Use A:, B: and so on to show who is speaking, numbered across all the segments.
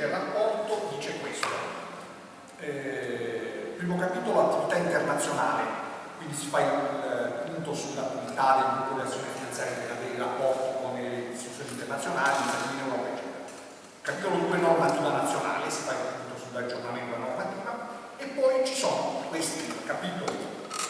A: del rapporto dice questo. Primo capitolo, attività internazionale, quindi si fa il punto sull'attività del gruppo di azione finanziaria per i rapporti con le istituzioni internazionali, l'Unione Europea, eccetera. Capitolo 2, normativa nazionale, si fa il punto sull'aggiornamento della normativa, e poi ci sono questi capitoli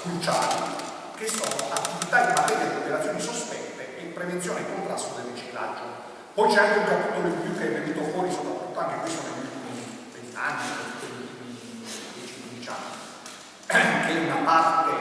A: cruciali che sono attività in materia di operazioni sospette e prevenzione e contrasto del riciclaggio. Poi c'è anche un capitolo in più che è venuto fuori soprattutto anche questo negli ultimi 20 anni, soprattutto negli ultimi 10-15 anni, che è una parte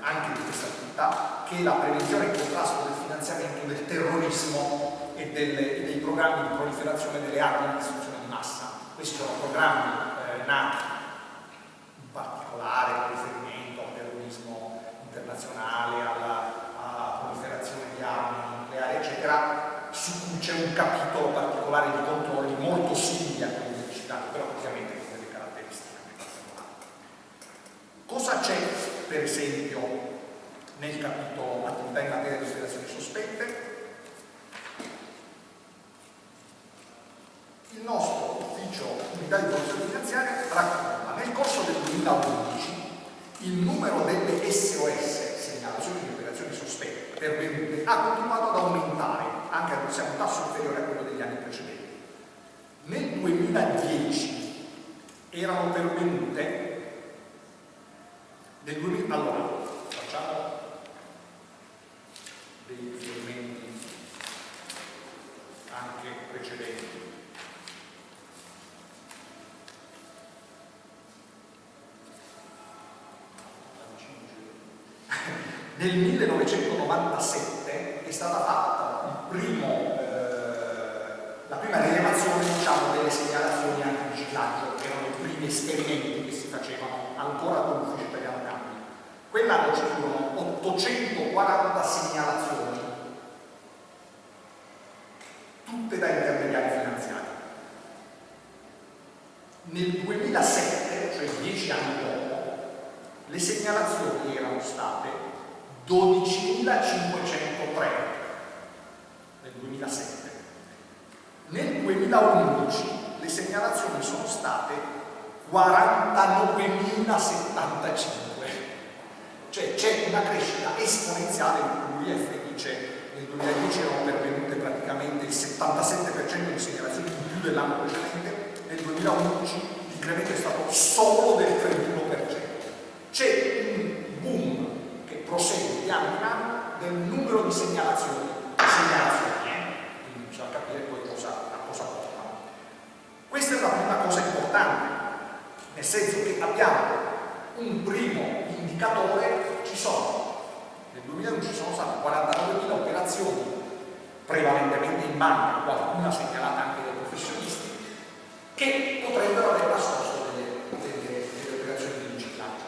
A: anche di questa attività, che è la prevenzione e contrasto del finanziamento del terrorismo e dei programmi di proliferazione delle armi di distruzione di massa. Questi sono programmi nati in particolare con riferimento al terrorismo internazionale, alla proliferazione di armi nucleari, eccetera, su cui c'è un capitolo particolare di controlli molto simili a quelli del citato, però ovviamente con delle caratteristiche anche particolari. Cosa c'è, per esempio, nel capitolo attività in materia di operazioni sospette? Il nostro ufficio unità di protezione finanziaria racconta nel corso del 2011 il numero delle SOS, segnalazioni di operazioni sospette, pervenute, ha continuato ad aumentare, anche se a un tasso inferiore a quello degli anni precedenti. Nel 2010 erano pervenute, allora facciamo dei riferimenti anche precedenti. Nel 1997 è stata fatta la prima rilevazione, diciamo, delle segnalazioni antiriciclaggio, che erano i primi esperimenti che si facevano ancora con l'Ufficio Italiano Cambi. Quell'anno ci furono 840 segnalazioni, tutte da intermediari finanziari. Nel 2007, cioè 10 anni dopo, le segnalazioni erano state 12.503 nel 2007. Nel 2011 le segnalazioni sono state 49.075, cioè c'è una crescita esponenziale in cui l'UIF dice nel 2010 erano pervenute praticamente il 77% di segnalazioni in più dell'anno precedente, nel 2011 l'incremento è stato solo del 31%. C'è un boom che prosegue di anno in anno del numero di segnalazioni, quindi bisogna capire poi a cosa portano. Questa è la prima cosa importante, nel senso che abbiamo un primo indicatore, nel 2011 ci sono state 49.000 operazioni, prevalentemente in banca, qualcuna segnalata anche dai professionisti, che potrebbero aver nascosto delle operazioni di riciclaggio.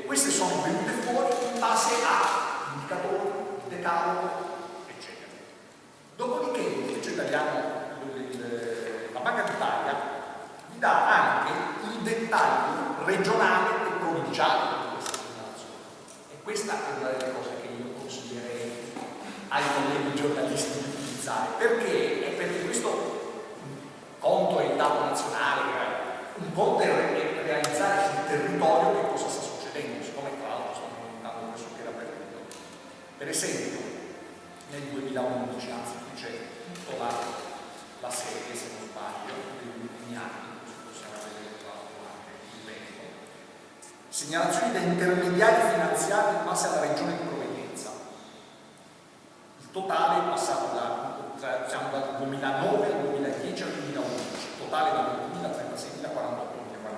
A: Queste sono venute fuori in base a indicatori, decalogo, eccetera. Dopodiché l'Ufficio Italiano, la Banca d'Italia, vi dà anche i dettagli regionali e provinciali di questa segnalazione. E questa è una delle cose che io consiglierei ai colleghi giornalisti di utilizzare. Perché? Perché questo conto è il dato nazionale, un conto è realizzare sul territorio che cosa sta succedendo, siccome tra l'altro stanno aumentando pressoché dappertutto. Per esempio, nel 2011, anzi qui c'è tutta la serie, se non sbaglio, degli ultimi anni, così possiamo vedere tra l'altro anche il Veneto. Segnalazioni da intermediari finanziari in base alla regione di provenienza. Il totale è passato siamo dal 2009 al 2010 al 2011, totale da 20.000, 36.048, 49.000.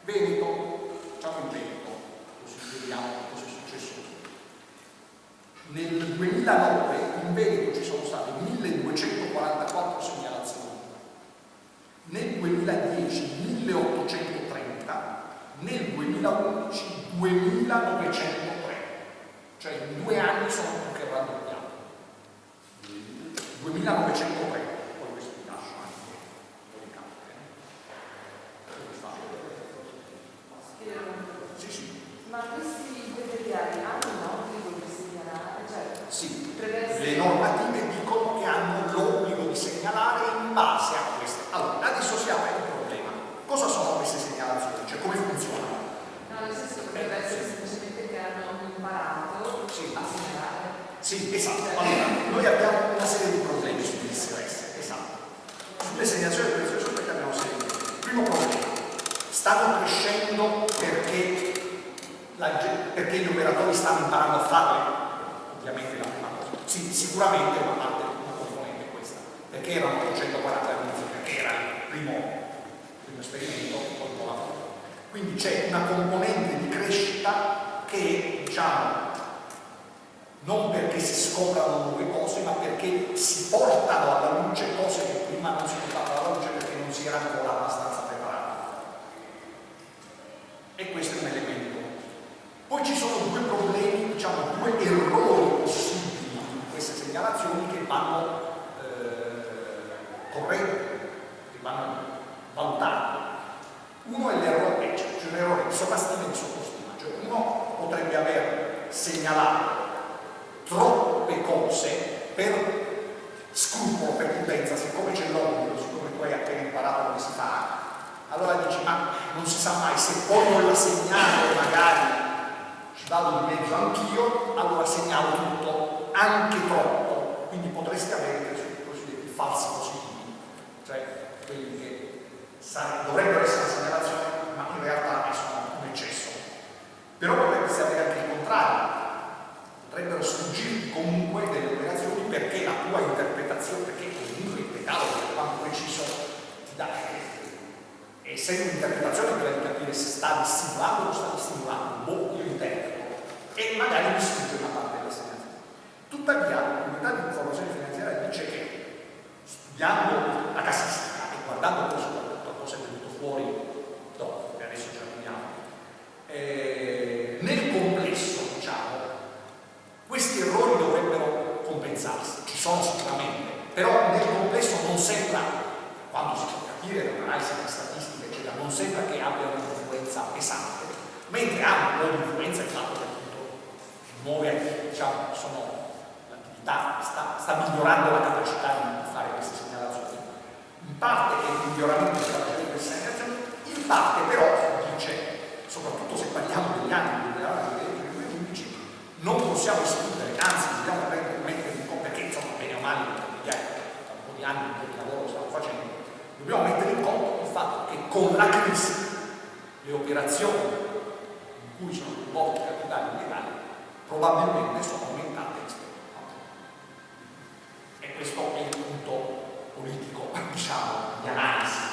A: Veneto, facciamo il Veneto, così vediamo cosa è successo. Nel 2009 in Veneto ci sono state 1.244 segnalazioni, nel 2010 1.830, nel 2011 2.903, cioè in 2 anni sono più che raddoppiati. 2.903, poi questo vi lascio anche le carte. Sì, sì.
B: Ma questi intermediari hanno un obbligo di segnalare? Cioè,
A: sì, le normative dicono base a queste. Allora, adesso si apre il problema. Cosa sono queste segnalazioni? Cioè come funzionano?
B: No, nel senso che potrebbe essere semplicemente che hanno imparato a segnalare.
A: Sì, esatto. Allora, noi abbiamo una serie di problemi sull'SOS, esatto. Sulle segnalazioni del prezzo sospetti abbiamo una serie di problemi. Primo problema, stanno crescendo perché gli operatori stanno imparando a farle? Ovviamente la prima cosa. Sì, sicuramente una componente è questa, perché erano 840 all'inizio, perché era il primo esperimento, poi un po' la foto. Quindi c'è una componente di crescita che, diciamo, non perché si scoprano nuove cose, ma perché si portano alla luce cose che prima non si portavano alla luce perché non si era ancora abbastanza preparati. E questo è un elemento. Poi ci sono due problemi, diciamo, due errori possibili in queste segnalazioni che vanno corretti, che vanno valutati. Uno è l'errore, cioè un errore di sovrastima e di sottostima. Cioè uno potrebbe aver segnalato troppe cose per scrupolo, per prudenza, siccome c'è l'obbligo, siccome tu hai appena imparato come si fa, allora dici ma non si sa mai, se poi non la segnalo magari ci vado di mezzo anch'io, allora segnalo tutto, anche troppo, quindi potresti avere i cosiddetti falsi positivi, cioè quelli che dovrebbero essere segnalazioni ma in realtà sono un eccesso. Però potresti avere anche il contrario, potrebbero sfuggirti comunque delle operazioni perché la tua interpretazione, perché comunque il peccato è quanto preciso ti dà, essendo un'interpretazione quella di capire se stavi stimolando o non stavi stimolando, io interpreto, e magari mi sfugge una parte della segnalazione. Tuttavia, l'unità di informazione finanziaria dice che studiando la casistica e guardando poi soprattutto a cosa è venuto fuori dopo, che adesso ci arriviamo, nel complesso, diciamo, questi errori dovrebbero compensarsi, ci sono sicuramente, però nel complesso non sembra, quando si può capire dall'analisi della statistica, eccetera, non sembra che abbiano un'influenza pesante, mentre hanno un po' di influenza il fatto che appunto nuove, diciamo, l'attività sta migliorando la capacità di fare queste segnalazioni. In parte è il miglioramento della capacità di queste segnalazioni, in parte però dice, soprattutto se parliamo degli anni del 2015, non possiamo escludere, anzi dobbiamo mettere in conto, perché insomma bene o male da un po' di anni, un po' di lavoro stiamo facendo, dobbiamo mettere in conto il fatto che con la crisi le operazioni in cui sono coinvolti i capitali illegali probabilmente sono aumentate rispetto a e questo è il punto politico, diciamo, di analisi.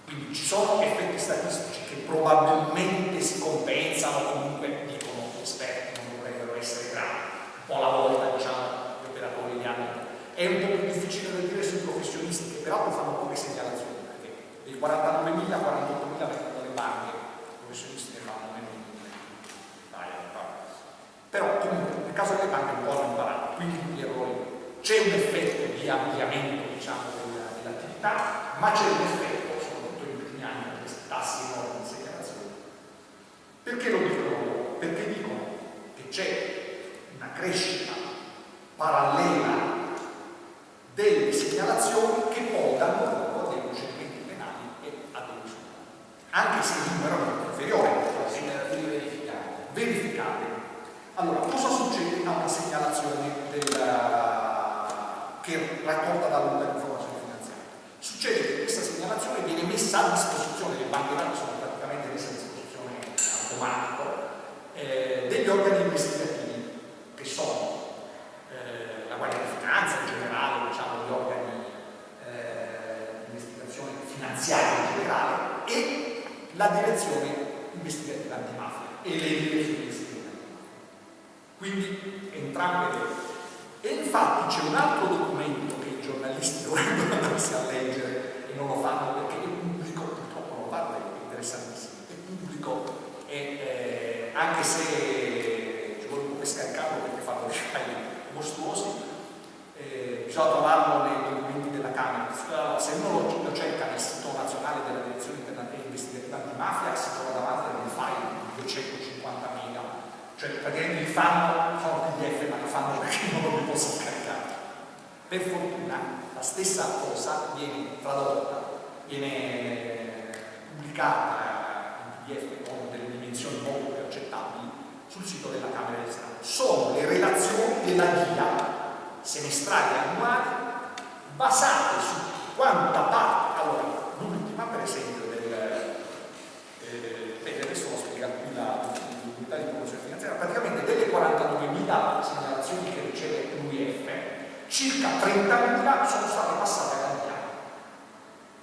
A: Quindi ci sono effetti statistici che probabilmente si compensano, comunque dicono gli esperti non dovrebbero essere gravi, un po' alla volta, diciamo, gli operatori li hanno. È un po' più difficile da dire sui professionisti che peraltro fanno poche segnalazioni, perché dei 49.000 a 48.000 vengono dalle banche, i professionisti ne fanno meno di 1.000. Però comunque nel caso delle banche un po' hanno imparato, quindi gli errori. C'è un effetto di ampliamento, diciamo, dell'attività, ma c'è un effetto, soprattutto in ultimi anni, di questi tassi enormi di segnalazione. Perché lo dicono? Perché dicono che c'è una crescita parallela delle segnalazioni che poi danno luogo a dei procedimenti penali e a dei risultati, anche se il numero è inferiore.
C: Segnalazioni
A: verificate. Allora, cosa succede a una segnalazione che raccolta dall'unità di informazione finanziaria? Succede che questa segnalazione viene messa a disposizione, le banche dati sono praticamente messe a disposizione automatico, degli organi investigativi che sono la Guardia di Finanza in generale, diciamo, gli organi di investigazione finanziaria in generale e la direzione investigativa antimafia e le direzioni investigative antimafia. Quindi entrambe le. E infatti c'è un altro documento che i giornalisti dovrebbero andarsi a leggere e non lo fanno perché il pubblico purtroppo non lo fa, è interessantissimo. Il pubblico è, anche se ci vuole un po' scaricarlo perché fanno dei file mostruosi, bisogna trovarlo nei documenti della Camera. Se uno lo cerca nel sito nazionale della Direzione Investigativa Antimafia si trova davanti a dei file di 250 mega, cioè praticamente fanno PDF ma li fanno perché non li posso scaricare. Per fortuna la la stessa cosa viene tradotta, viene pubblicata in PDF con delle dimensioni molto più accettabili sul sito della Camera del Senato. Sono le relazioni della guida semestrali annuali basate su quanta parte, allora l'ultima per esempio adesso lo spiega qui l'unità di promozione finanziaria, praticamente delle 49.000 segnalazioni che riceve l'UIF, circa 30.000 sono state passate alla DIA.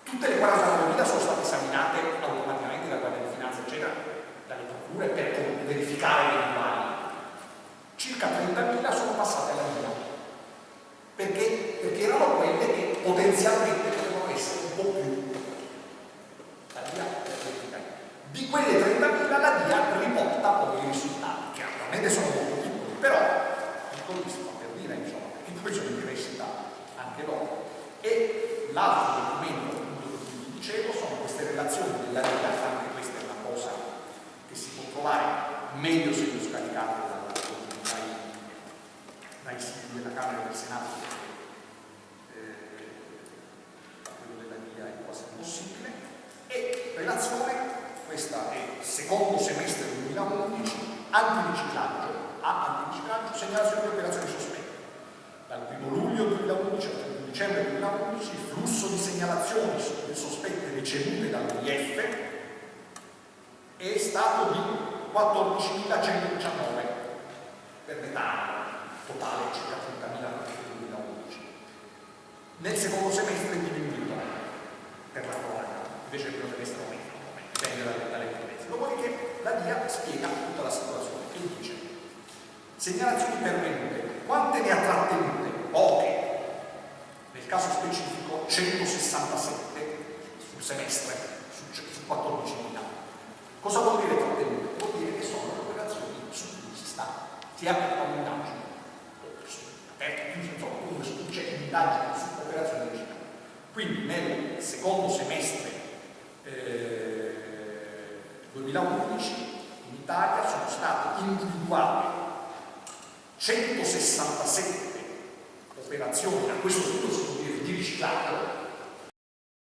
A: Tutte le 49.000 sono state esaminate automaticamente dalla Guardia di Finanza, eccetera, dalle procure per verificare le eventuali. Circa 30.000 sono passate alla DIA. Perché erano quelle che potenzialmente potevano essere un po' più la DIA per verificare. Di quelle 30.000 la DIA riporta poi i risultati, che naturalmente sono molto piccoli, però piccoli si fa per dire, insomma, perché poi sono in crescita anche loro. E l'altro documento appunto che vi dicevo sono queste relazioni della DIA, anche questa è una cosa che si può trovare meglio se lo scaricate dai siti della Camera del Senato, quello della DIA è quasi impossibile. E relazione, questa è secondo semestre 2011, antiriciclaggio, segnalazione di operazioni sospette. Dal 1 luglio 2011 al 31 dicembre 2011 il flusso di segnalazioni sospette ricevute dall'UIF è stato di 14.119 per metà, totale circa 30.000 nel 2011. Nel secondo semestre è diminuito per la cronaca, invece quello dell'estero aumenta, dipende dalle tendenze. Dopodiché la DIA spiega tutta la situazione e dice: segnalazioni pervenute, quante ne ha trattenute? Poche. Nel caso specifico 167 sul semestre, su 14.000. Cosa vuol dire trattenute? Vuol dire che sono le operazioni su cui si è aperta un'indagine. Insomma, comunque c'è un'indagine su operazioni di riciclaggio. Quindi nel secondo semestre 2011 in Italia sono state individuate 167 operazioni, a questo punto si può dire di riciclaggio,